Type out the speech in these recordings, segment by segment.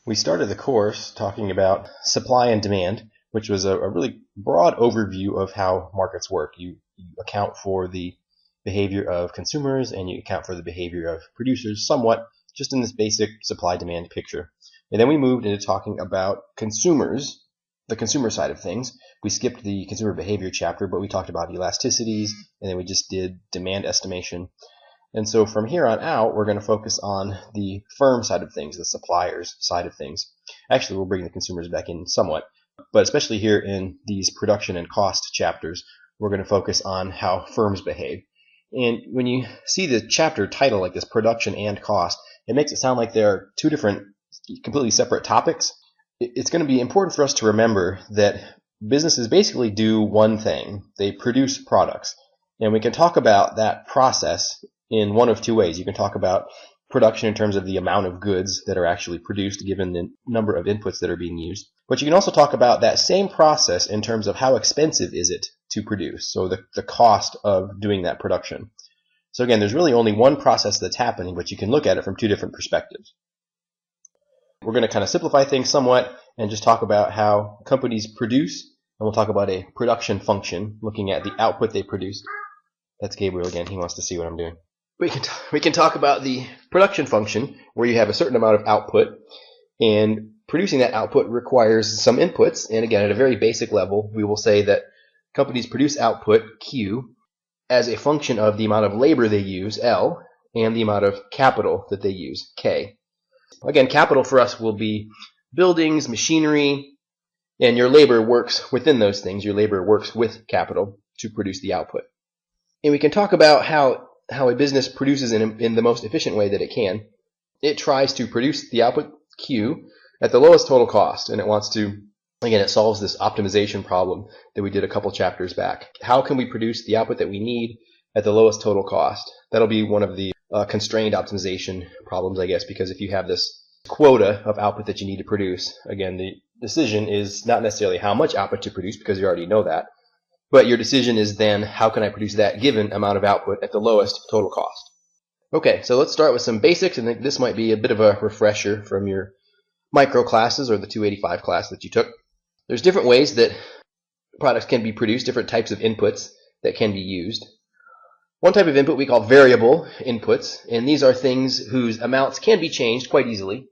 We started the course talking about supply and demand, which was a really broad overview of how markets work. You account for the behavior of consumers and you account for the behavior of producers somewhat, just in this basic supply-demand picture. And then we moved into talking about consumers, the consumer side of things. We skipped the consumer behavior chapter, but we talked about elasticities, and then we just did demand estimation. And so from here on out, we're going to focus on the firm side of things, the suppliers side of things. Actually, we'll bring the consumers back in somewhat, but especially here in these production and cost chapters, we're going to focus on how firms behave. And when you see the chapter title like this, production and cost, it makes it sound like they're two different, completely separate topics. It's going to be important for us to remember that businesses basically do one thing. They produce products. And we can talk about that process in one of two ways. You can talk about production in terms of the amount of goods that are actually produced given the number of inputs that are being used. But you can also talk about that same process in terms of how expensive is it to produce, so the cost of doing that production. So again, there's really only one process that's happening, but you can look at it from two different perspectives. We're going to kind of simplify things somewhat and just talk about how companies produce, and we'll talk about a production function, looking at the output they produce. That's Gabriel again. He wants to see what I'm doing. We can talk about the production function, where you have a certain amount of output, and producing that output requires some inputs. And again, at a very basic level, we will say that companies produce output, Q, as a function of the amount of labor they use, L, and the amount of capital that they use, K. Again, capital for us will be buildings, machinery, and your labor works within those things. Your labor works with capital to produce the output. And we can talk about how a business produces in the most efficient way that it can. It tries to produce the output, Q, at the lowest total cost, and it wants to, again, it solves this optimization problem that we did a couple chapters back. How can we produce the output that we need at the lowest total cost? That'll be one of the constrained optimization problems, I guess, because if you have this quota of output that you need to produce, again, the decision is not necessarily how much output to produce, because you already know that, but your decision is then, how can I produce that given amount of output at the lowest total cost? Okay, so let's start with some basics, and this might be a bit of a refresher from your micro classes or the 285 class that you took. There's different ways that products can be produced, different types of inputs that can be used. One type of input we call variable inputs, and these are things whose amounts can be changed quite easily.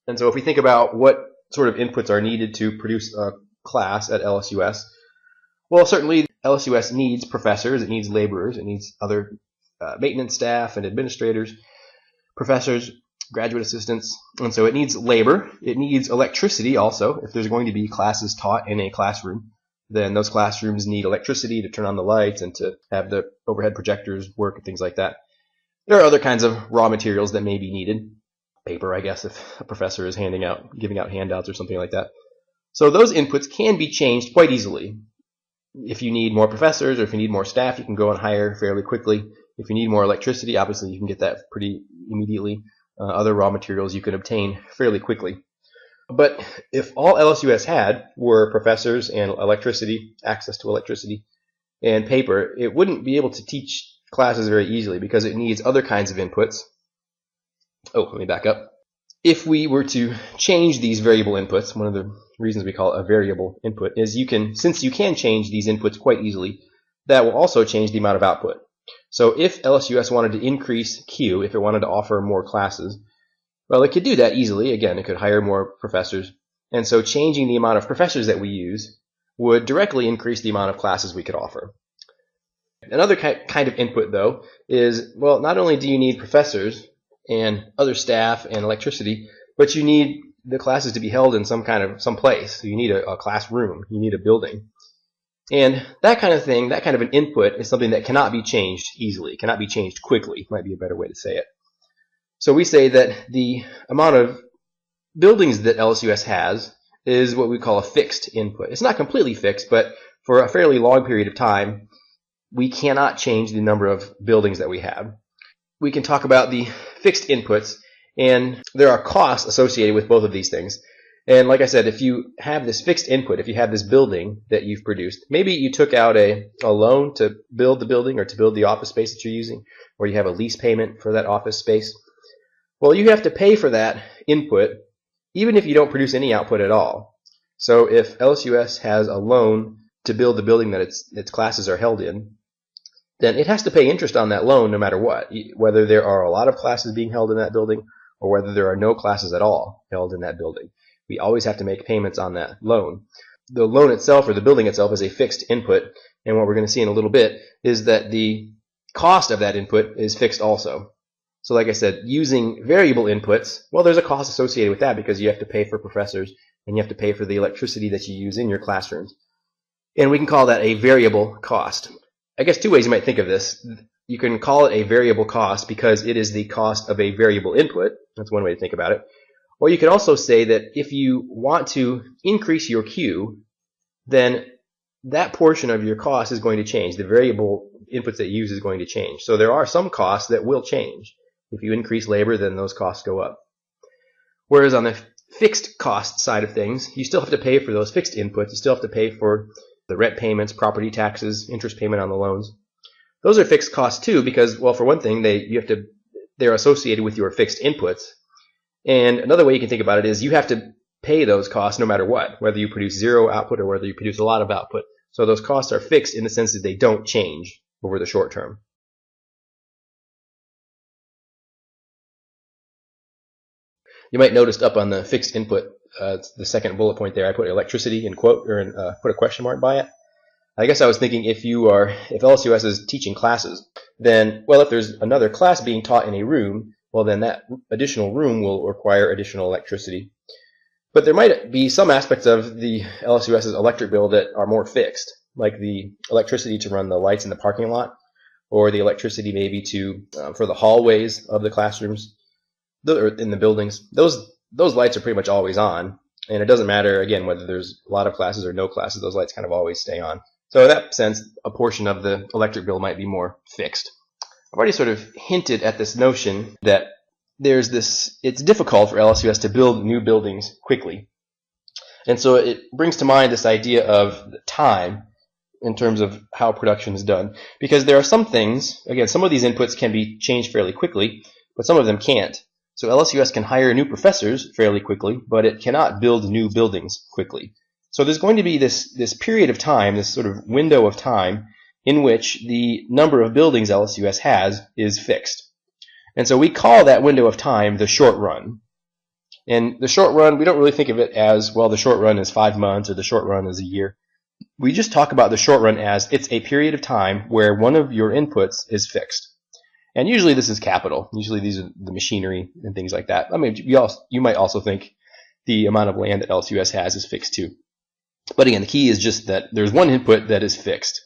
And so if we think about what sort of inputs are needed to produce a class at LSUS, well, certainly LSUS needs professors, it needs laborers, it needs other maintenance staff and administrators, professors, graduate assistants, and so it needs labor. It needs electricity also. If there's going to be classes taught in a classroom, then those classrooms need electricity to turn on the lights and to have the overhead projectors work and things like that. There are other kinds of raw materials that may be needed. Paper, I guess, if a professor is giving out handouts or something like that. So those inputs can be changed quite easily. If you need more professors or if you need more staff, you can go and hire fairly quickly. If you need more electricity, obviously you can get that pretty immediately. Other raw materials you can obtain fairly quickly. But if all LSUS had were professors and electricity, access to electricity, and paper, it wouldn't be able to teach classes very easily because it needs other kinds of inputs. Oh, let me back up. If we were to change these variable inputs, one of the reasons we call it a variable input is since you can change these inputs quite easily, that will also change the amount of output. So if LSUS wanted to increase Q, if it wanted to offer more classes, well, it could do that easily. Again, it could hire more professors. And so changing the amount of professors that we use would directly increase the amount of classes we could offer. Another kind of input, though, is, well, not only do you need professors and other staff and electricity, but you need the classes to be held in some place. So you need a classroom, you need a building. And that kind of thing, that kind of an input is something that cannot be changed easily, cannot be changed quickly, might be a better way to say it. So we say that the amount of buildings that LSUS has is what we call a fixed input. It's not completely fixed, but for a fairly long period of time, we cannot change the number of buildings that we have. We can talk about the fixed inputs, and there are costs associated with both of these things. And like I said, if you have this fixed input, if you have this building that you've produced, maybe you took out a loan to build the building or to build the office space that you're using, or you have a lease payment for that office space. Well, you have to pay for that input even if you don't produce any output at all. So if LSUS has a loan to build the building that its classes are held in, then it has to pay interest on that loan no matter what, whether there are a lot of classes being held in that building or whether there are no classes at all held in that building. We always have to make payments on that loan. The loan itself or the building itself is a fixed input, and what we're going to see in a little bit is that the cost of that input is fixed also. So like I said, using variable inputs, well, there's a cost associated with that because you have to pay for professors and you have to pay for the electricity that you use in your classrooms. And we can call that a variable cost. I guess two ways you might think of this. You can call it a variable cost because it is the cost of a variable input. That's one way to think about it. Or you could also say that if you want to increase your Q, then that portion of your cost is going to change. The variable inputs that you use is going to change. So there are some costs that will change. If you increase labor, then those costs go up. Whereas on the fixed cost side of things, you still have to pay for those fixed inputs. You still have to pay for the rent payments, property taxes, interest payment on the loans. Those are fixed costs too because, well, for one thing, they're associated with your fixed inputs. And another way you can think about it is you have to pay those costs no matter what, whether you produce zero output or whether you produce a lot of output. So those costs are fixed in the sense that they don't change over the short term. You might notice up on the fixed input, the second bullet point there, I put electricity in quote or put a question mark by it. I guess I was thinking if LSUS is teaching classes, then, well, if there's another class being taught in a room, well, then that additional room will require additional electricity. But there might be some aspects of the LSUS's electric bill that are more fixed, like the electricity to run the lights in the parking lot, or the electricity maybe for the hallways of the classrooms or in the buildings. Those lights are pretty much always on, and it doesn't matter, again, whether there's a lot of classes or no classes, those lights kind of always stay on. So in that sense, a portion of the electric bill might be more fixed. I've already sort of hinted at this notion that it's difficult for LSUS to build new buildings quickly. And so it brings to mind this idea of time in terms of how production is done. Because there are some things, again, some of these inputs can be changed fairly quickly, but some of them can't. So LSUS can hire new professors fairly quickly, but it cannot build new buildings quickly. So there's going to be this period of time, this sort of window of time, in which the number of buildings LSUS has is fixed. And so we call that window of time the short run. And the short run, we don't really think of it as, well, the short run is 5 months or the short run is a year. We just talk about the short run as it's a period of time where one of your inputs is fixed. And usually this is capital. Usually these are the machinery and things like that. I mean, you might also think the amount of land that LSUS has is fixed too. But again, the key is just that there's one input that is fixed.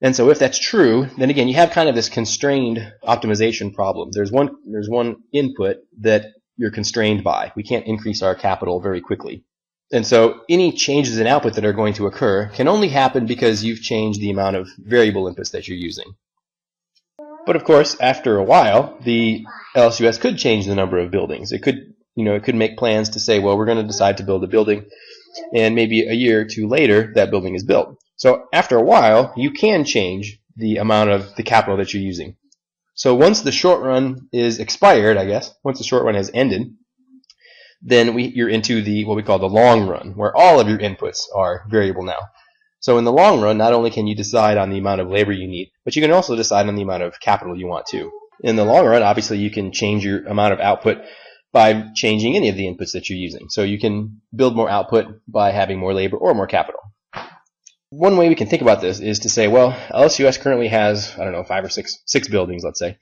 And so if that's true, then again, you have kind of this constrained optimization problem. There's one input that you're constrained by. We can't increase our capital very quickly. And so any changes in output that are going to occur can only happen because you've changed the amount of variable inputs that you're using. But of course, after a while, the LSUS could change the number of buildings. It could make plans to say, well, we're going to decide to build a building, and maybe a year or two later, that building is built. So after a while, you can change the amount of the capital that you're using. So once the short run is expired, I guess, once the short run has ended, then you're into what we call the long run, where all of your inputs are variable now. So in the long run, not only can you decide on the amount of labor you need, but you can also decide on the amount of capital you want to. In the long run, obviously, you can change your amount of output by changing any of the inputs that you're using. So you can build more output by having more labor or more capital. One way we can think about this is to say, well, LSUS currently has, 5 or 6 buildings, let's say,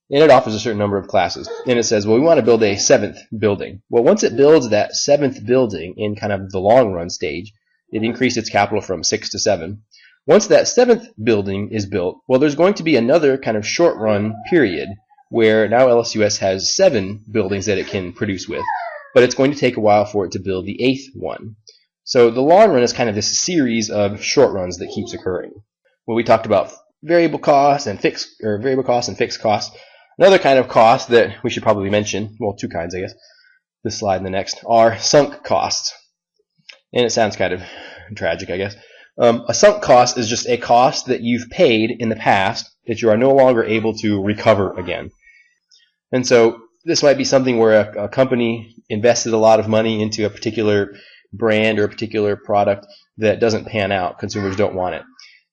and it offers a certain number of classes. And it says, well, we want to build a 7th building. Well, once it builds that 7th building in kind of the long run stage, it increased its capital from 6 to 7. Once that 7th building is built, well, there's going to be another kind of short run period where now LSUS has 7 buildings that it can produce with, but it's going to take a while for it to build the 8th one. So the long run is kind of this series of short runs that keeps occurring. Well, we talked about variable costs and fixed costs. Another kind of cost that we should probably mention, well, 2 kinds, I guess, this slide and the next, are sunk costs. And it sounds kind of tragic, I guess. A sunk cost is just a cost that you've paid in the past that you are no longer able to recover again. And so this might be something where a company invested a lot of money into a particular brand or a particular product that doesn't pan out. Consumers don't want it.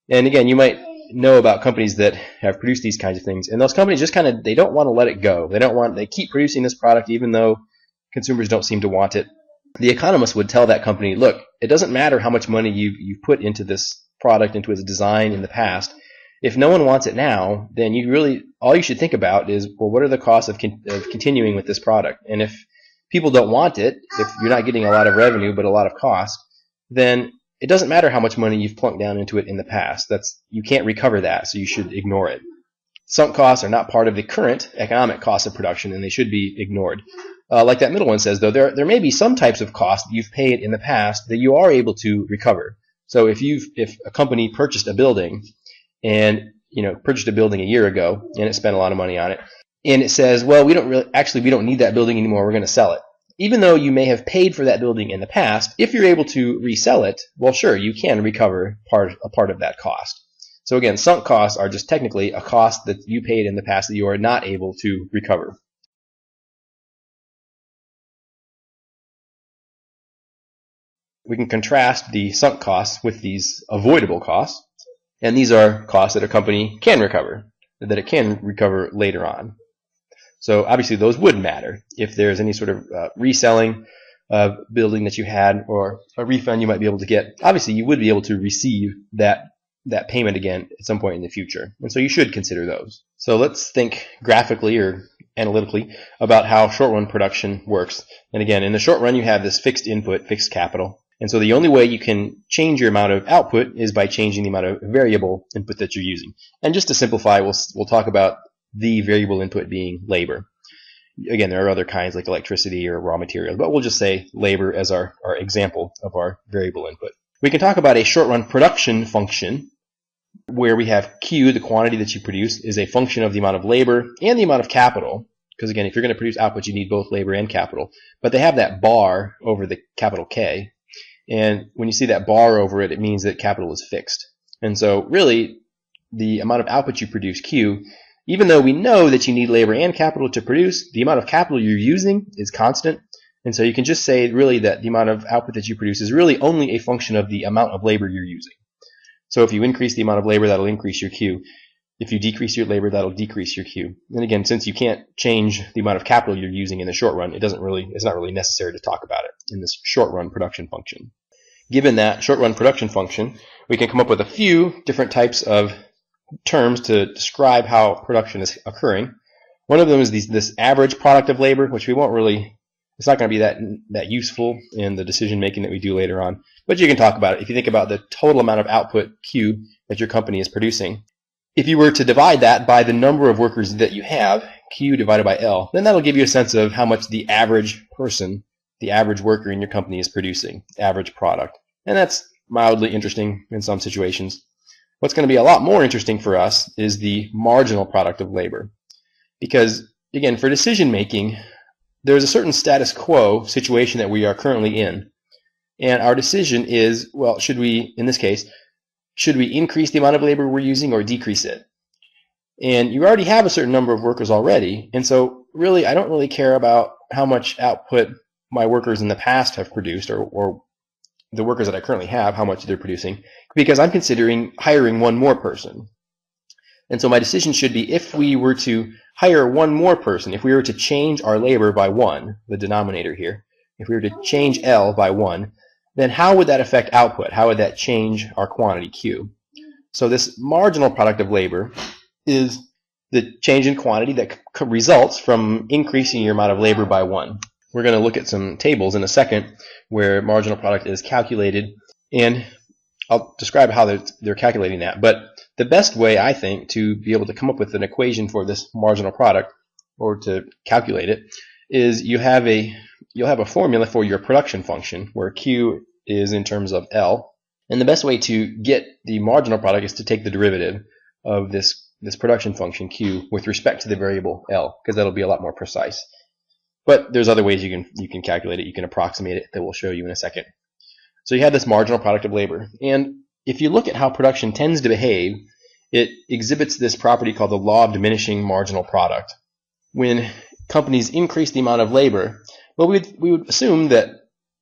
And again, you might know about companies that have produced these kinds of things, and those companies just they don't want to let it go. They keep producing this product even though consumers don't seem to want it. The economist would tell that company, look, it doesn't matter how much money you've put into this product, into its design in the past. If no one wants it now, then all you should think about is, well, what are the costs of continuing with this product? And if people don't want it, if you're not getting a lot of revenue but a lot of cost, then it doesn't matter how much money you've plunked down into it in the past. You can't recover that, so you should ignore it. Sunk costs are not part of the current economic cost of production, and they should be ignored. Like that middle one says, though, there may be some types of costs that you've paid in the past that you are able to recover. So if a company purchased a building and purchased a building a year ago and it spent a lot of money on it, and it says, well, we don't need that building anymore, we're going to sell it. Even though you may have paid for that building in the past, if you're able to resell it, well, sure, you can recover a part of that cost. So again, sunk costs are just technically a cost that you paid in the past that you are not able to recover. We can contrast the sunk costs with these avoidable costs, and these are costs that a company can recover, that it can recover later on. So obviously those would matter. If there's any sort of reselling building that you had or a refund you might be able to get, obviously you would be able to receive that payment again at some point in the future. And so you should consider those. So let's think graphically or analytically about how short-run production works. And again, in the short run you have this fixed input, fixed capital. And so the only way you can change your amount of output is by changing the amount of variable input that you're using. And just to simplify, we'll talk about the variable input being labor. Again, there are other kinds like electricity or raw materials, but we'll just say labor as our example of our variable input. We can talk about a short-run production function where we have Q, the quantity that you produce, is a function of the amount of labor and the amount of capital. Because again, if you're going to produce output, you need both labor and capital. But they have that bar over the capital K. And when you see that bar over it, it means that capital is fixed. And so really, the amount of output you produce, Q, even though we know that you need labor and capital to produce, the amount of capital you're using is constant. And so you can just say really that the amount of output that you produce is really only a function of the amount of labor you're using. So if you increase the amount of labor, that'll increase your Q. If you decrease your labor, that'll decrease your Q. And again, since you can't change the amount of capital you're using in the short run, it's not really necessary to talk about it in this short run production function. Given that short run production function, we can come up with a few different types of terms to describe how production is occurring. One of them is this average product of labor, which it's not going to be that useful in the decision making that we do later on, but you can talk about it. If you think about the total amount of output Q that your company is producing, if you were to divide that by the number of workers that you have, Q divided by L, then that'll give you a sense of how much the average person, the average worker in your company is producing, average product. And that's mildly interesting in some situations. What's going to be a lot more interesting for us is the marginal product of labor. Because, again, for decision making, there's a certain status quo situation that we are currently in. And our decision is, well, in this case, should we increase the amount of labor we're using or decrease it? And you already have a certain number of workers already, and so really I don't really care about how much output my workers in the past have produced or the workers that I currently have, how much they're producing, because I'm considering hiring one more person. And so my decision should be, if we were to hire one more person, if we were to change our labor by 1, the denominator here, if we were to change L by 1, then how would that affect output? How would that change our quantity Q? So this marginal product of labor is the change in quantity that results from increasing your amount of labor by 1. We're going to look at some tables in a second where marginal product is calculated, and I'll describe how they're calculating that. But the best way, I think, to be able to come up with an equation for this marginal product, or to calculate it, is you'll have a formula for your production function where Q is in terms of L. And the best way to get the marginal product is to take the derivative of this production function Q with respect to the variable L, because that'll be a lot more precise. But there's other ways you can calculate it. You can approximate it that we'll show you in a second. So you have this marginal product of labor. And if you look at how production tends to behave, it exhibits this property called the law of diminishing marginal product. When companies increase the amount of labor, well, we would assume that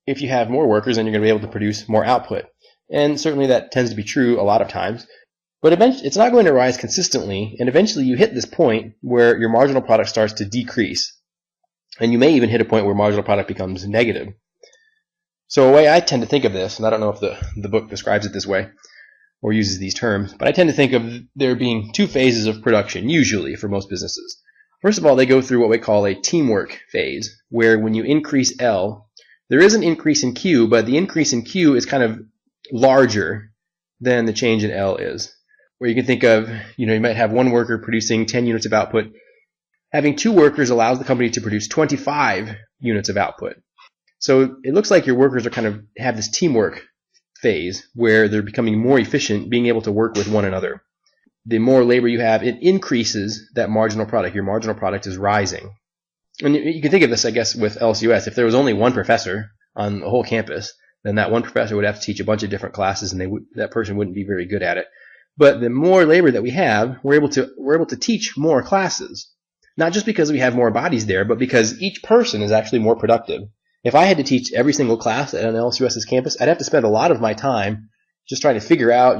if you have more workers, then you're going to be able to produce more output. And certainly that tends to be true a lot of times. But eventually, it's not going to rise consistently, and eventually you hit this point where your marginal product starts to decrease. And you may even hit a point where marginal product becomes negative. So a way I tend to think of this, and I don't know if the book describes it this way or uses these terms, but I tend to think of there being two phases of production, usually, for most businesses. First of all, they go through what we call a teamwork phase, where when you increase L, there is an increase in Q, but the increase in Q is kind of larger than the change in L is. Where you can think of, you might have one worker producing 10 units of output. Having two workers allows the company to produce 25 units of output. So it looks like your workers are kind of have this teamwork phase where they're becoming more efficient, being able to work with one another. The more labor you have, it increases that marginal product. Your marginal product is rising. And you can think of this, I guess, with LCUS. If there was only one professor on the whole campus, then that one professor would have to teach a bunch of different classes, and that person wouldn't be very good at it. But the more labor that we have, we're able to teach more classes. Not just because we have more bodies there, but because each person is actually more productive. If I had to teach every single class at an LSUS's campus, I'd have to spend a lot of my time just trying to figure out,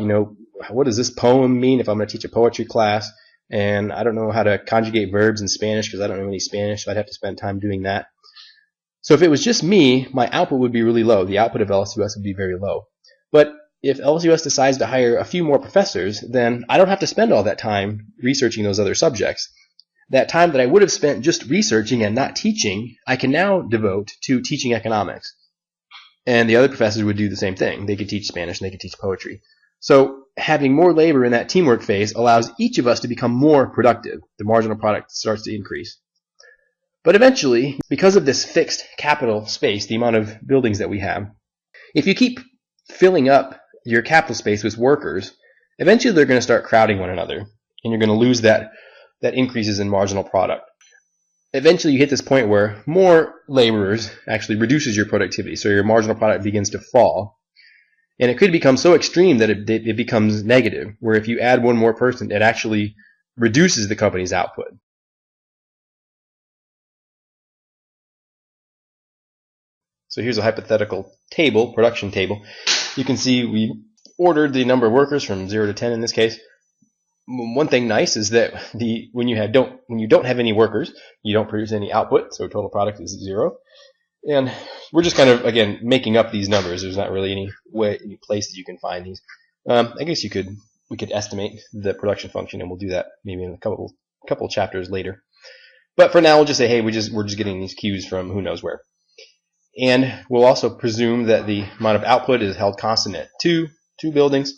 what does this poem mean if I'm going to teach a poetry class? And I don't know how to conjugate verbs in Spanish because I don't know any Spanish, so I'd have to spend time doing that. So if it was just me, my output would be really low. The output of LSUS would be very low. But if LSUS decides to hire a few more professors, then I don't have to spend all that time researching those other subjects. That time that I would have spent just researching and not teaching, I can now devote to teaching economics. And the other professors would do the same thing. They could teach Spanish and they could teach poetry. So having more labor in that teamwork phase allows each of us to become more productive. The marginal product starts to increase. But eventually, because of this fixed capital space, the amount of buildings that we have, if you keep filling up your capital space with workers, eventually they're going to start crowding one another, and you're going to lose that increases in marginal product. Eventually you hit this point where more laborers actually reduces your productivity, so your marginal product begins to fall. And it could become so extreme that it becomes negative, where if you add one more person, it actually reduces the company's output. So here's a hypothetical table, production table. You can see we ordered the number of workers from 0 to 10 in this case. One thing nice is that when you don't have any workers, you don't produce any output, so total product is 0. And we're just kind of, again, making up these numbers. There's not really any place that you can find these. I guess we could estimate the production function, and we'll do that maybe in a couple chapters later. But for now, we'll just say, hey, we're just getting these Qs from who knows where. And we'll also presume that the amount of output is held constant at two buildings.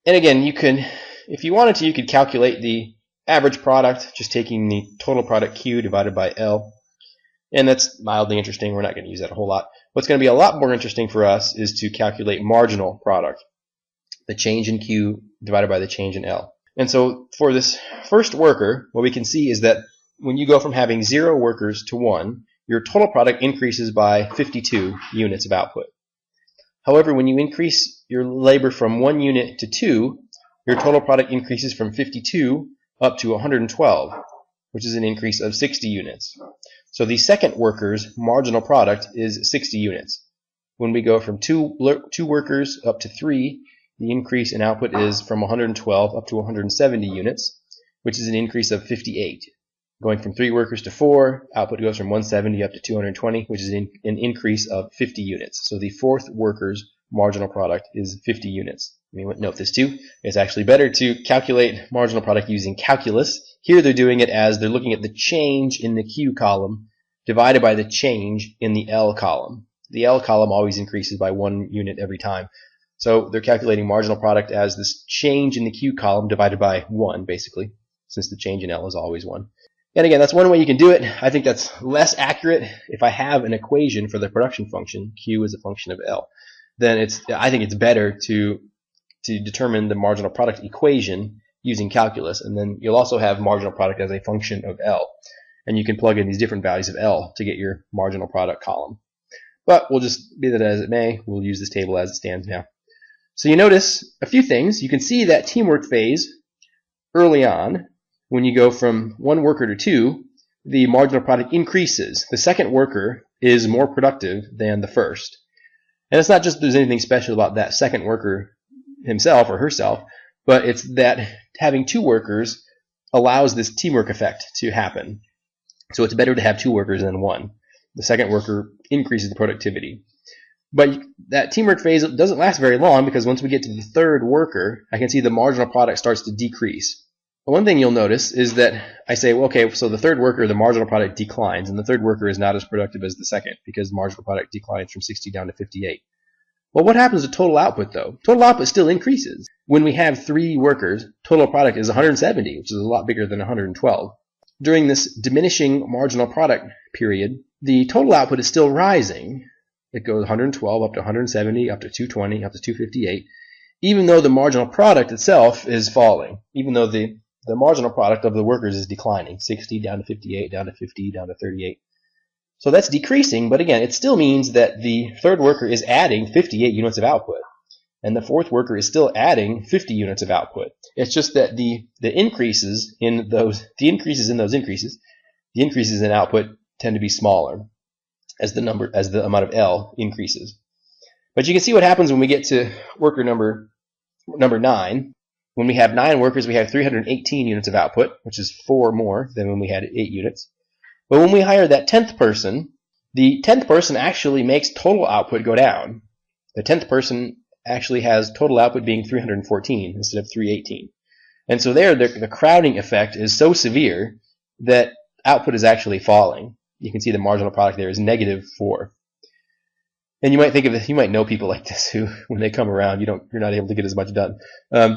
And again, if you wanted to, you could calculate the average product just taking the total product Q divided by L. And that's mildly interesting. We're not going to use that a whole lot. What's going to be a lot more interesting for us is to calculate marginal product, the change in Q divided by the change in L. And so for this first worker, what we can see is that when you go from having 0 workers to 1, your total product increases by 52 units of output. However, when you increase your labor from 1 unit to 2, your total product increases from 52 up to 112, which is an increase of 60 units. So the second worker's marginal product is 60 units. When we go from 2 workers up to 3, the increase in output is from 112 up to 170 units, which is an increase of 58. Going from 3 workers to 4, output goes from 170 up to 220, which is an increase of 50 units. So the fourth worker's marginal product is 50 units. You may note this too. It's actually better to calculate marginal product using calculus. Here they're doing it as they're looking at the change in the Q column divided by the change in the L column. The L column always increases by 1 unit every time. So they're calculating marginal product as this change in the Q column divided by 1, basically, since the change in L is always 1. And again, that's one way you can do it. I think that's less accurate. If I have an equation for the production function, Q is a function of L, then I think it's better to determine the marginal product equation using calculus. And then you'll also have marginal product as a function of L. And you can plug in these different values of L to get your marginal product column. But we'll just be that as it may. We'll use this table as it stands now. So you notice a few things. You can see that teamwork phase early on. When you go from 1 worker to 2, the marginal product increases. The second worker is more productive than the first. And it's not just there's anything special about that second worker himself or herself, but it's that having two workers allows this teamwork effect to happen. So it's better to have two workers than one. The second worker increases the productivity. But that teamwork phase doesn't last very long, because once we get to the third worker, I can see the marginal product starts to decrease. One thing you'll notice is that I say, well, okay, so the third worker, the marginal product declines, and the third worker is not as productive as the second, because the marginal product declines from 60 down to 58. Well, what happens to total output, though? Total output still increases. When we have three workers, total product is 170, which is a lot bigger than 112. During this diminishing marginal product period, the total output is still rising. It goes 112 up to 170, up to 220, up to 258, even though the marginal product itself is falling, even though the marginal product of the workers is declining, 60 down to 58, down to 50, down to 38. So that's decreasing, but again, it still means that the third worker is adding 58 units of output, and the fourth worker is still adding 50 units of output. It's just that the increases in those increases in output tend to be smaller as the amount of L increases. But you can see what happens when we get to worker number 9. When we have 9 workers, we have 318 units of output, which is 4 more than when we had 8 units. But when we hire that 10th person, the 10th person actually makes total output go down. The 10th person actually has total output being 314 instead of 318. And so there, the crowding effect is so severe that output is actually falling. You can see the marginal product there is -4. And you might think of this, you might know people like this who, when they come around, you're not able to get as much done.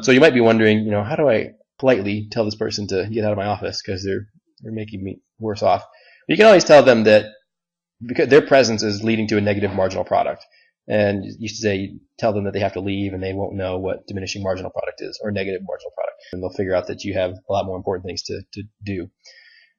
So you might be wondering, how do I politely tell this person to get out of my office because they're making me worse off? You can always tell them that because their presence is leading to a negative marginal product, and you tell them that they have to leave, and they won't know what diminishing marginal product is or negative marginal product, and they'll figure out that you have a lot more important things to do,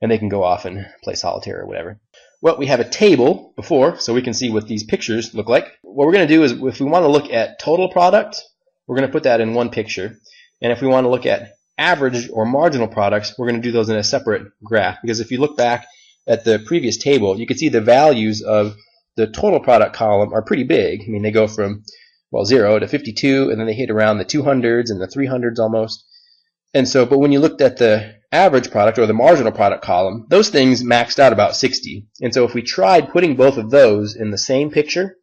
and they can go off and play solitaire or whatever. Well, we have a table before, so we can see what these pictures look like. What we're going to do is, if we want to look at total product, we're going to put that in one picture, and if we want to look at average or marginal products, we're going to do those in a separate graph, because if you look back at the previous table, you can see the values of the total product column are pretty big. I mean, they go from 0 to 52, and then they hit around the 200s and the 300s almost. And so, but when you looked at the average product or the marginal product column, those things maxed out about 60. And so if we tried putting both of those in the same picture,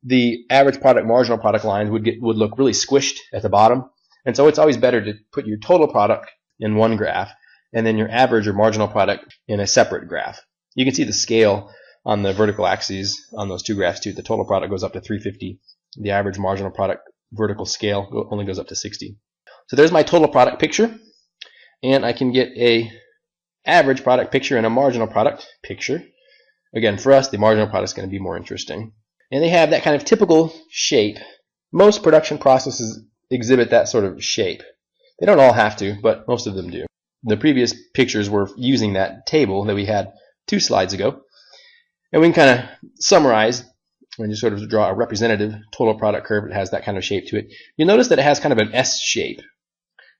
the average product, marginal product lines would look really squished at the bottom. And so it's always better to put your total product in one graph and then your average or marginal product in a separate graph. You can see the scale on the vertical axes on those two graphs too. The total product goes up to 350. The average marginal product vertical scale only goes up to 60. So there's my total product picture, and I can get a average product picture and a marginal product picture. Again, for us, the marginal product is going to be more interesting. And they have that kind of typical shape. Most production processes exhibit that sort of shape. They don't all have to, but most of them do. The previous pictures were using that table that we had 2 slides ago. And we can kind of summarize and just sort of draw a representative total product curve that has that kind of shape to it. You'll notice that it has kind of an S shape,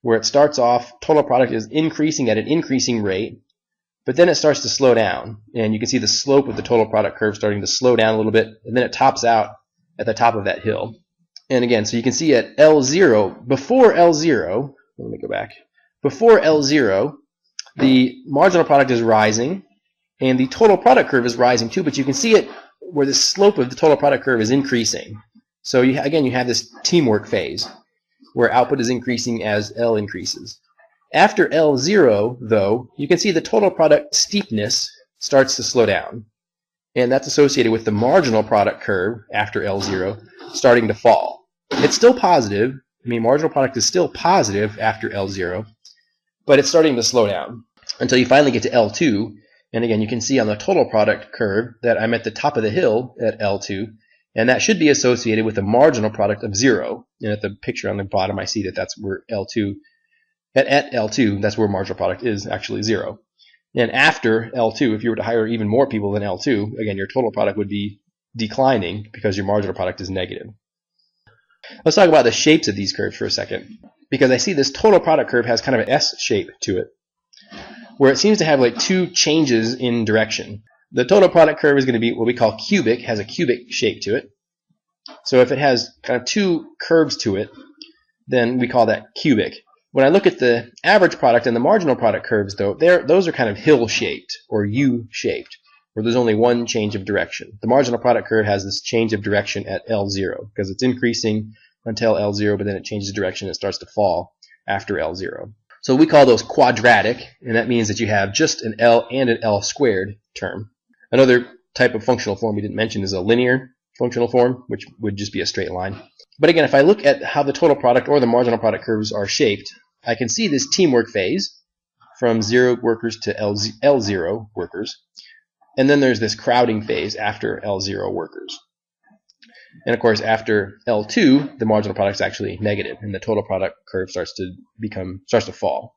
where it starts off, total product is increasing at an increasing rate, but then it starts to slow down. And you can see the slope of the total product curve starting to slow down a little bit, and then it tops out at the top of that hill. And again, so you can see at L0, before L0, let me go back, before L0, the marginal product is rising, and the total product curve is rising too, but you can see it where the slope of the total product curve is increasing. So again, you have this teamwork phase where output is increasing as L increases. After L0, though, you can see the total product steepness starts to slow down. And that's associated with the marginal product curve after L0 starting to fall. It's still positive. I mean, marginal product is still positive after L0, but it's starting to slow down until you finally get to L2. And again, you can see on the total product curve that I'm at the top of the hill at L2, and that should be associated with a marginal product of 0. And at the picture on the bottom, I see that that's where L2, at L2, that's where marginal product is actually 0. And after L2, if you were to hire even more people than L2, again, your total product would be declining because your marginal product is negative. Let's talk about the shapes of these curves for a second, because I see this total product curve has kind of an S shape to it. where it seems to have like two changes in direction. The total product curve is going to be what we call cubic, has a cubic shape to it. So if it has kind of two curves to it, then we call that cubic. When I look at the average product and the marginal product curves, though, those are kind of hill-shaped or U-shaped, where there's only one change of direction. The marginal product curve has this change of direction at L0 because it's increasing until L0, but then it changes direction and it starts to fall after L0. So we call those quadratic, and that means that you have just an L and an L squared term. Another type of functional form we didn't mention is a linear functional form, which would just be a straight line. But again, if I look at how the total product or the marginal product curves are shaped, I can see this teamwork phase from 0 workers to L0 workers. And then there's this crowding phase after L0 workers. And of course, after L2, the marginal product is actually negative, and the total product curve starts to fall.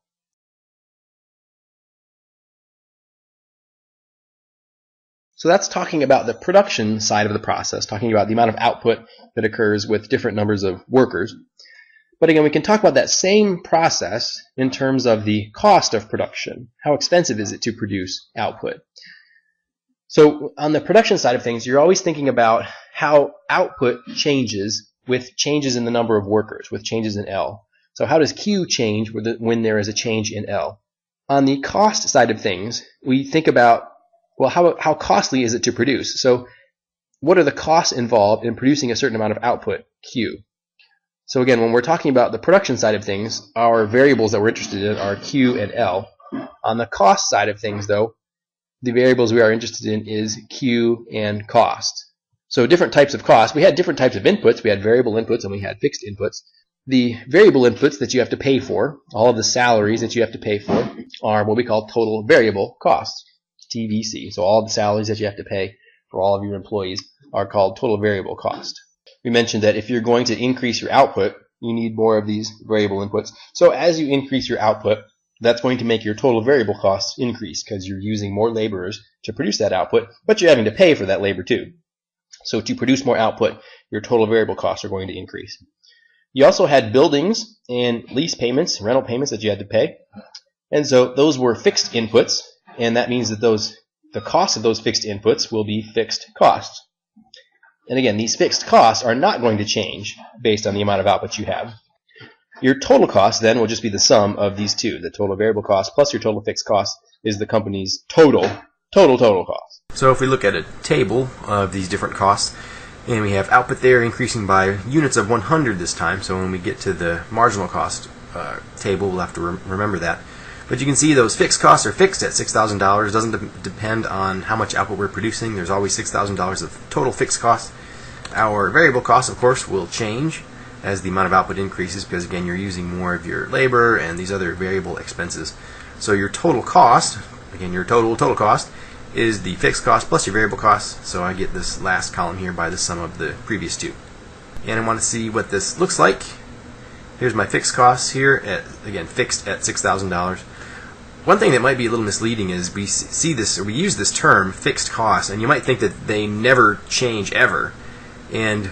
So that's talking about the production side of the process, talking about the amount of output that occurs with different numbers of workers. But again, we can talk about that same process in terms of the cost of production. How expensive is it to produce output? So on the production side of things, you're always thinking about how output changes with changes in the number of workers, with changes in L. So how does Q change when there is a change in L? On the cost side of things, we think about, well, how costly is it to produce? So what are the costs involved in producing a certain amount of output, Q? So again, when we're talking about the production side of things, our variables that we're interested in are Q and L. On the cost side of things, though, the variables we are interested in is Q and cost. So different types of cost. We had different types of inputs. We had variable inputs and we had fixed inputs. The variable inputs that you have to pay for, all of the salaries that you have to pay for, are what we call total variable costs, TVC. So all the salaries that you have to pay for all of your employees are called total variable cost. We mentioned that if you're going to increase your output, you need more of these variable inputs. So as you increase your output, that's going to make your total variable costs increase because you're using more laborers to produce that output, but you're having to pay for that labor too. So to produce more output, your total variable costs are going to increase. You also had buildings and lease payments, rental payments that you had to pay. And so those were fixed inputs, and that means that the cost of those fixed inputs will be fixed costs. And again, these fixed costs are not going to change based on the amount of output you have. Your total cost then will just be the sum of these two. The total variable cost plus your total fixed cost is the company's total cost. So if we look at a table of these different costs, and we have output there increasing by units of 100 this time, so when we get to the marginal cost table, we'll have to remember that. But you can see those fixed costs are fixed at $6,000. It doesn't depend on how much output we're producing. There's always $6,000 of total fixed costs. Our variable costs, of course, will change as the amount of output increases because, again, you're using more of your labor and these other variable expenses. So your total cost, again, your total cost, is the fixed cost plus your variable costs. So I get this last column here by the sum of the previous two. And I want to see what this looks like. Here's my fixed costs here, again, fixed at $6,000. One thing that might be a little misleading is we see this, or we use this term, fixed costs, and you might think that they never change ever. And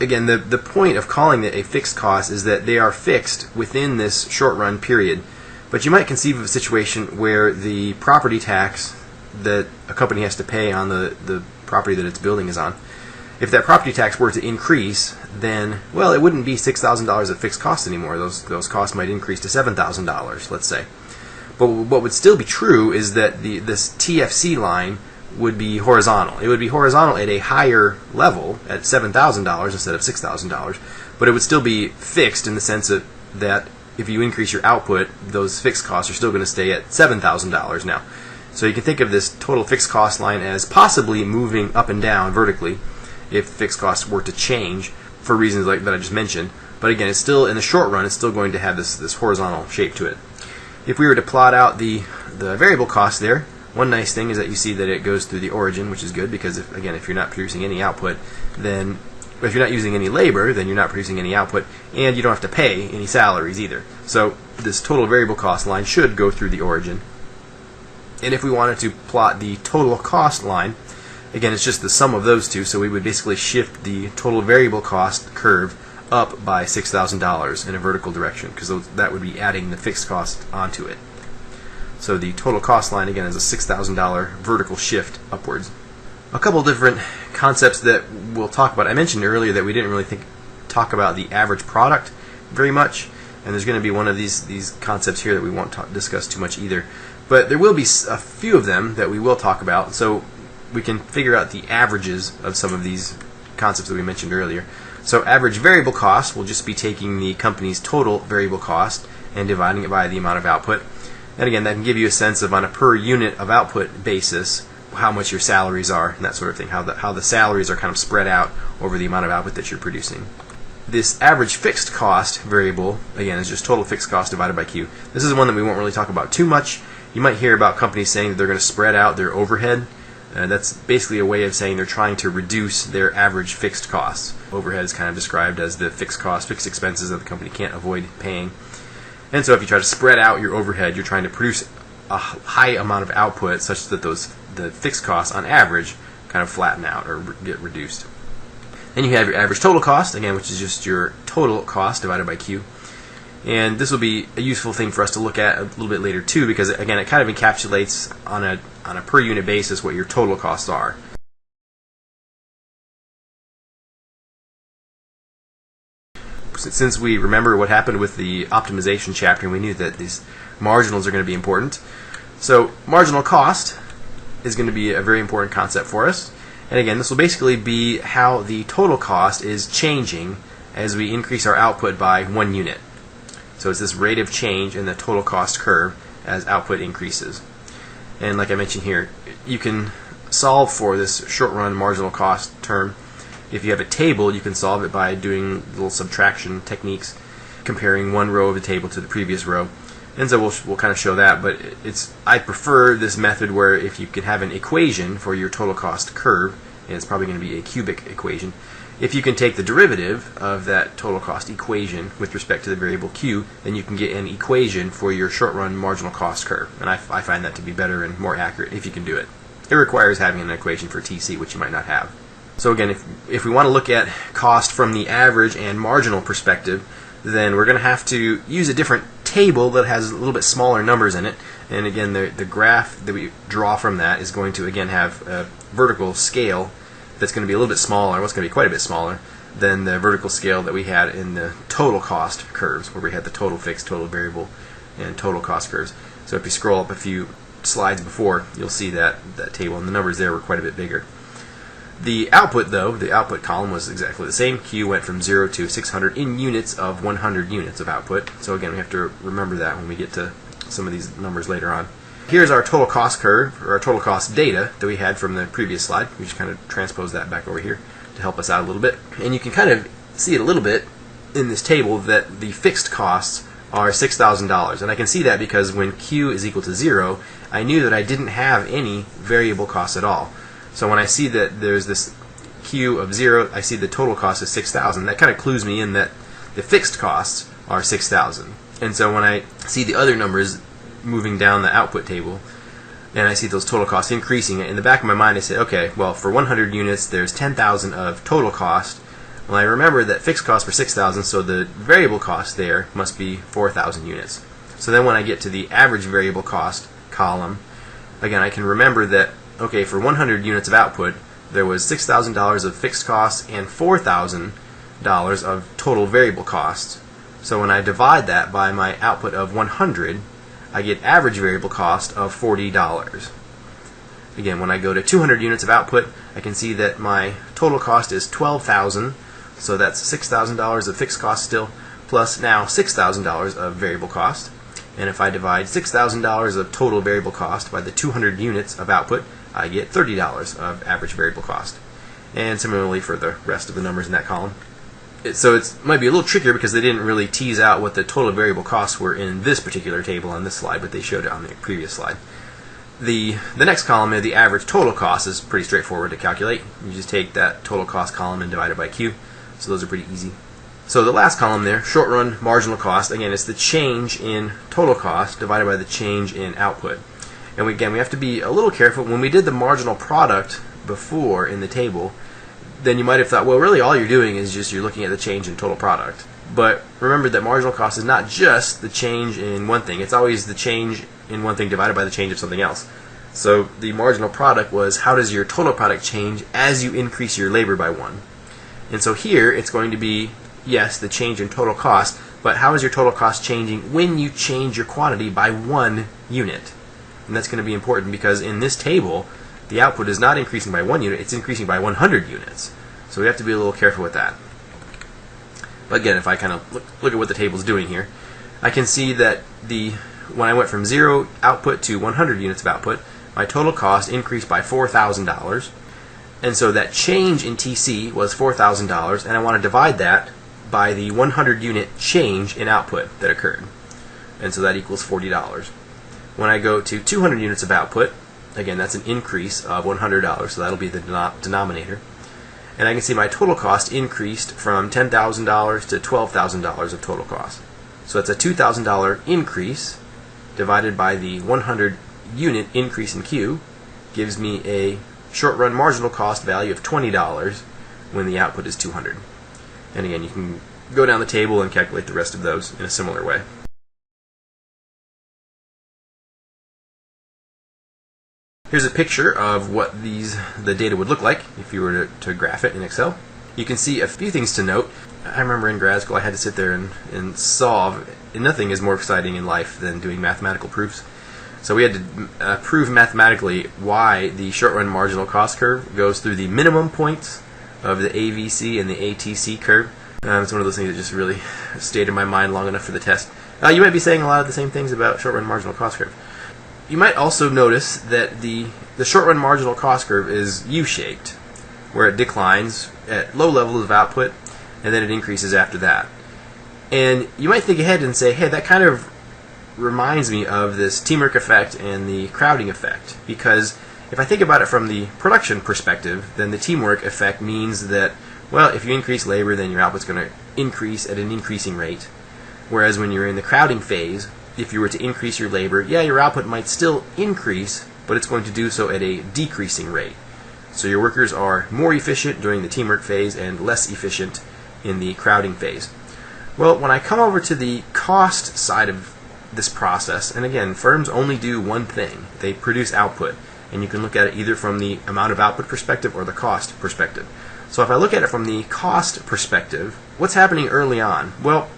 again, the point of calling it a fixed cost is that they are fixed within this short run period. But you might conceive of a situation where the property tax that a company has to pay on the property that its building is on, if that property tax were to increase, then, well, it wouldn't be $6,000 of fixed costs anymore. Those costs might increase to $7,000, let's say. But what would still be true is that this TFC line would be horizontal. It would be horizontal at a higher level at $7,000 instead of $6,000, but it would still be fixed in the sense that if you increase your output, those fixed costs are still going to stay at $7,000 now. So you can think of this total fixed cost line as possibly moving up and down vertically if fixed costs were to change for reasons like that I just mentioned. But again, it's still, in the short run, it's still going to have this horizontal shape to it. If we were to plot out the variable cost there, one nice thing is that you see that it goes through the origin, which is good because, if you're not producing any output, then if you're not using any labor, then you're not producing any output, and you don't have to pay any salaries either. So this total variable cost line should go through the origin. And if we wanted to plot the total cost line, again, it's just the sum of those two, so we would basically shift the total variable cost curve up by $6,000 in a vertical direction, because that would be adding the fixed cost onto it. So the total cost line again is a $6,000 vertical shift upwards. A couple different concepts that we'll talk about. I mentioned earlier that we didn't really talk about the average product very much, and there's going to be one of these concepts here that we won't discuss too much either. But there will be a few of them that we will talk about, so we can figure out the averages of some of these concepts that we mentioned earlier. So average variable cost will just be taking the company's total variable cost and dividing it by the amount of output. And again, that can give you a sense of, on a per unit of output basis, how much your salaries are and that sort of thing, how the salaries are kind of spread out over the amount of output that you're producing. This average fixed cost variable, again, is just total fixed cost divided by Q. This is one that we won't really talk about too much. You might hear about companies saying that they're going to spread out their overhead. That's basically a way of saying they're trying to reduce their average fixed costs. Overhead is kind of described as the fixed cost, fixed expenses that the company can't avoid paying. And so if you try to spread out your overhead, you're trying to produce a high amount of output such that the fixed costs on average kind of flatten out or get reduced. Then you have your average total cost, again, which is just your total cost divided by Q. And this will be a useful thing for us to look at a little bit later too, because again, it kind of encapsulates on a per unit basis what your total costs are. Since we remember what happened with the optimization chapter, and we knew that these marginals are going to be important, so marginal cost is going to be a very important concept for us. And again, this will basically be how the total cost is changing as we increase our output by 1 unit. So it's this rate of change in the total cost curve as output increases. And like I mentioned here, you can solve for this short-run marginal cost term. If you have a table, you can solve it by doing little subtraction techniques, comparing one row of a table to the previous row. And so we'll kind of show that, but I prefer this method where if you can have an equation for your total cost curve, and it's probably going to be a cubic equation, if you can take the derivative of that total cost equation with respect to the variable Q, then you can get an equation for your short-run marginal cost curve. And I find that to be better and more accurate if you can do it. It requires having an equation for TC, which you might not have. So again, if we want to look at cost from the average and marginal perspective, then we're going to have to use a different table that has a little bit smaller numbers in it. And again, the graph that we draw from that is going to again have a vertical scale that's going to be a little bit smaller. Well, it's going to be quite a bit smaller than the vertical scale that we had in the total cost curves, where we had the total fixed, total variable, and total cost curves. So if you scroll up a few slides before, you'll see that table, and the numbers there were quite a bit bigger. The output, though, the output column was exactly the same. Q went from 0 to 600 in units of 100 units of output. So again, we have to remember that when we get to some of these numbers later on. Here's our total cost curve, or our total cost data that we had from the previous slide. We just kind of transpose that back over here to help us out a little bit. And you can kind of see it a little bit in this table that the fixed costs are $6,000. And I can see that because when Q is equal to 0, I knew that I didn't have any variable costs at all. So when I see that there's this Q of 0, I see the total cost is 6,000. That kind of clues me in that the fixed costs are 6,000. And so when I see the other numbers moving down the output table, and I see those total costs increasing, in the back of my mind I say, okay, well, for 100 units, there's 10,000 of total cost. Well, I remember that fixed costs were 6,000, so the variable cost there must be 4,000 units. So then when I get to the average variable cost column, again, I can remember that, okay, for 100 units of output, there was $6,000 of fixed costs and $4,000 of total variable costs. So when I divide that by my output of 100, I get average variable cost of $40. Again, when I go to 200 units of output, I can see that my total cost is $12,000, so that's $6,000 of fixed cost still, plus now $6,000 of variable cost. And if I divide $6,000 of total variable cost by the 200 units of output, I get $30 of average variable cost. And similarly for the rest of the numbers in that column. So it might be a little trickier because they didn't really tease out what the total variable costs were in this particular table on this slide, but they showed it on the previous slide. The next column, the average total cost, is pretty straightforward to calculate. You just take that total cost column and divide it by Q. So those are pretty easy. So the last column there, short run marginal cost, again, it's the change in total cost divided by the change in output. And we have to be a little careful. When we did the marginal product before in the table, then you might have thought, well, really all you're doing is just you're looking at the change in total product. But remember that marginal cost is not just the change in one thing. It's always the change in one thing divided by the change of something else. So the marginal product was how does your total product change as you increase your labor by 1. And so here it's going to be, yes, the change in total cost, but how is your total cost changing when you change your quantity by 1 unit? And that's going to be important because in this table, the output is not increasing by 1 unit, it's increasing by 100 units. So we have to be a little careful with that. But again, if I kind of look at what the table is doing here, I can see that when I went from 0 output to 100 units of output, my total cost increased by $4,000. And so that change in TC was $4,000, and I want to divide that by the 100 unit change in output that occurred. And so that equals $40. When I go to 200 units of output, again, that's an increase of $100, so that'll be the denominator. And I can see my total cost increased from $10,000 to $12,000 of total cost. So it's a $2,000 increase divided by the 100 unit increase in Q gives me a short-run marginal cost value of $20 when the output is 200. And again, you can go down the table and calculate the rest of those in a similar way. Here's a picture of what the data would look like if you were to graph it in Excel. You can see a few things to note. I remember in grad school I had to sit there and solve, and nothing is more exciting in life than doing mathematical proofs. So we had to prove mathematically why the short-run marginal cost curve goes through the minimum points of the AVC and the ATC curve. It's one of those things that just really stayed in my mind long enough for the test. You might be saying a lot of the same things about short-run marginal cost curve. You might also notice that the short-run marginal cost curve is U-shaped, where it declines at low levels of output, and then it increases after that. And you might think ahead and say, hey, that kind of reminds me of this teamwork effect and the crowding effect, because if I think about it from the production perspective, then the teamwork effect means that, well, if you increase labor, then your output's going to increase at an increasing rate. Whereas when you're in the crowding phase, if you were to increase your labor, yeah, your output might still increase, but it's going to do so at a decreasing rate. So your workers are more efficient during the teamwork phase and less efficient in the crowding phase. Well, when I come over to the cost side of this process, and again, firms only do one thing. They produce output, and you can look at it either from the amount of output perspective or the cost perspective. So if I look at it from the cost perspective, what's happening early on? Well,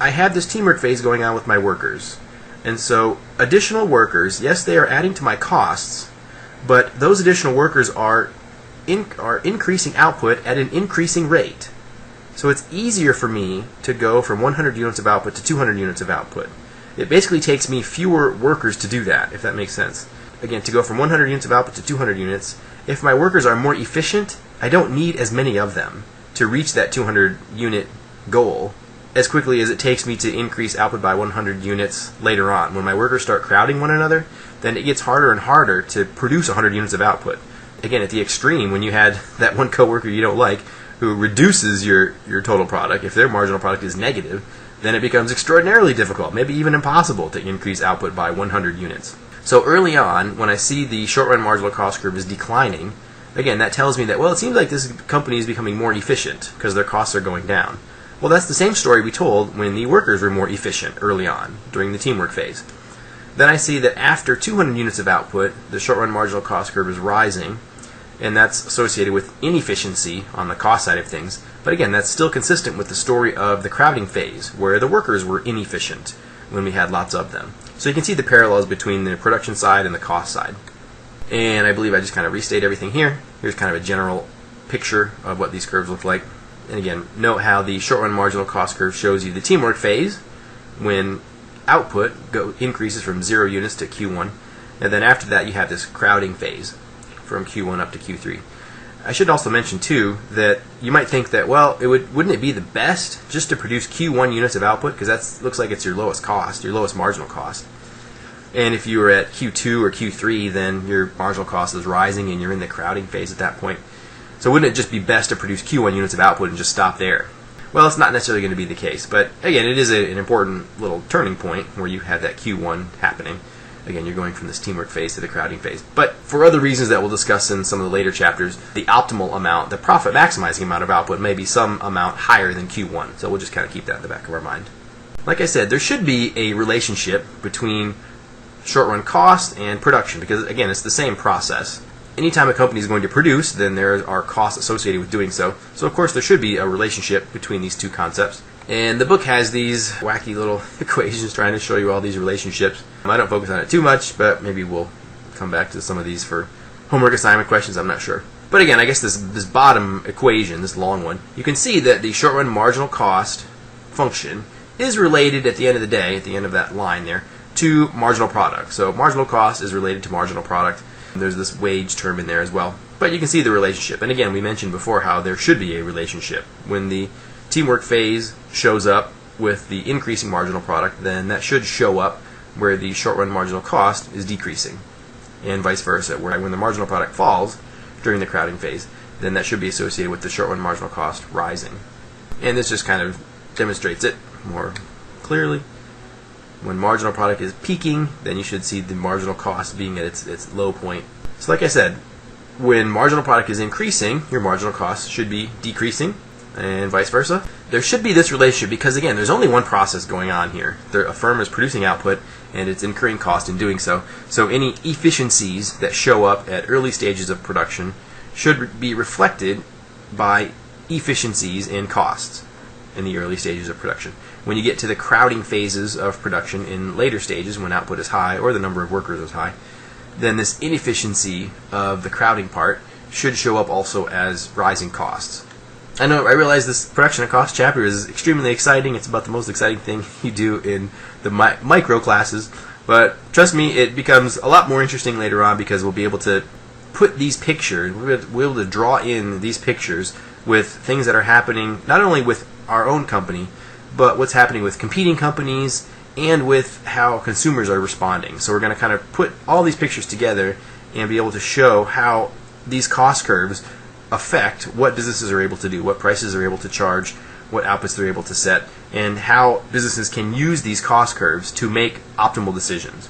I have this teamwork phase going on with my workers. And so additional workers, yes, they are adding to my costs, but those additional workers are increasing output at an increasing rate. So it's easier for me to go from 100 units of output to 200 units of output. It basically takes me fewer workers to do that, if that makes sense. Again, to go from 100 units of output to 200 units, if my workers are more efficient, I don't need as many of them to reach that 200 unit goal as quickly as it takes me to increase output by 100 units later on. When my workers start crowding one another, then it gets harder and harder to produce 100 units of output. Again, at the extreme, when you had that one coworker you don't like who reduces your total product, if their marginal product is negative, then it becomes extraordinarily difficult, maybe even impossible, to increase output by 100 units. So early on, when I see the short-run marginal cost curve is declining, again, that tells me that, well, it seems like this company is becoming more efficient because their costs are going down. Well, that's the same story we told when the workers were more efficient early on, during the teamwork phase. Then I see that after 200 units of output, the short-run marginal cost curve is rising, and that's associated with inefficiency on the cost side of things. But again, that's still consistent with the story of the crowding phase, where the workers were inefficient when we had lots of them. So you can see the parallels between the production side and the cost side. And I believe I just kind of restate everything here. Here's kind of a general picture of what these curves look like. And again, note how the short-run marginal cost curve shows you the teamwork phase when output increases from 0 units to Q1. And then after that, you have this crowding phase from Q1 up to Q3. I should also mention, too, that you might think that, well, wouldn't it be the best just to produce Q1 units of output? Because that looks like it's your lowest cost, your lowest marginal cost. And if you were at Q2 or Q3, then your marginal cost is rising and you're in the crowding phase at that point. So wouldn't it just be best to produce Q1 units of output and just stop there? Well, it's not necessarily going to be the case, but again, it is an important little turning point where you have that Q1 happening. Again, you're going from this teamwork phase to the crowding phase. But for other reasons that we'll discuss in some of the later chapters, the optimal amount, the profit maximizing amount of output may be some amount higher than Q1. So we'll just kind of keep that in the back of our mind. Like I said, there should be a relationship between short-run cost and production, because again, it's the same process. Anytime a company is going to produce, then there are costs associated with doing so. So of course there should be a relationship between these two concepts. And the book has these wacky little equations trying to show you all these relationships. I don't focus on it too much, but maybe we'll come back to some of these for homework assignment questions, I'm not sure. But again, I guess this bottom equation, this long one, you can see that the short-run marginal cost function is related at the end of the day, at the end of that line there, to marginal product. So marginal cost is related to marginal product. There's this wage term in there as well. But you can see the relationship. And again, we mentioned before how there should be a relationship. When the teamwork phase shows up with the increasing marginal product, then that should show up where the short-run marginal cost is decreasing. And vice versa, where when the marginal product falls during the crowding phase, then that should be associated with the short-run marginal cost rising. And this just kind of demonstrates it more clearly. When marginal product is peaking, then you should see the marginal cost being at its low point. So like I said, when marginal product is increasing, your marginal cost should be decreasing, and vice versa. There should be this relationship because, again, there's only one process going on here. A firm is producing output, and it's incurring cost in doing so. So any efficiencies that show up at early stages of production should be reflected by efficiencies in costs in the early stages of production. When you get to the crowding phases of production in later stages, when output is high or the number of workers is high, then this inefficiency of the crowding part should show up also as rising costs. I realize this production and cost chapter is extremely exciting. It's about the most exciting thing you do in the micro classes, but trust me, it becomes a lot more interesting later on because we'll be able to put these pictures, we'll be able to draw in these pictures with things that are happening not only with our own company, but what's happening with competing companies and with how consumers are responding. So we're going to kind of put all these pictures together and be able to show how these cost curves affect what businesses are able to do, what prices they're able to charge, what outputs they're able to set, and how businesses can use these cost curves to make optimal decisions.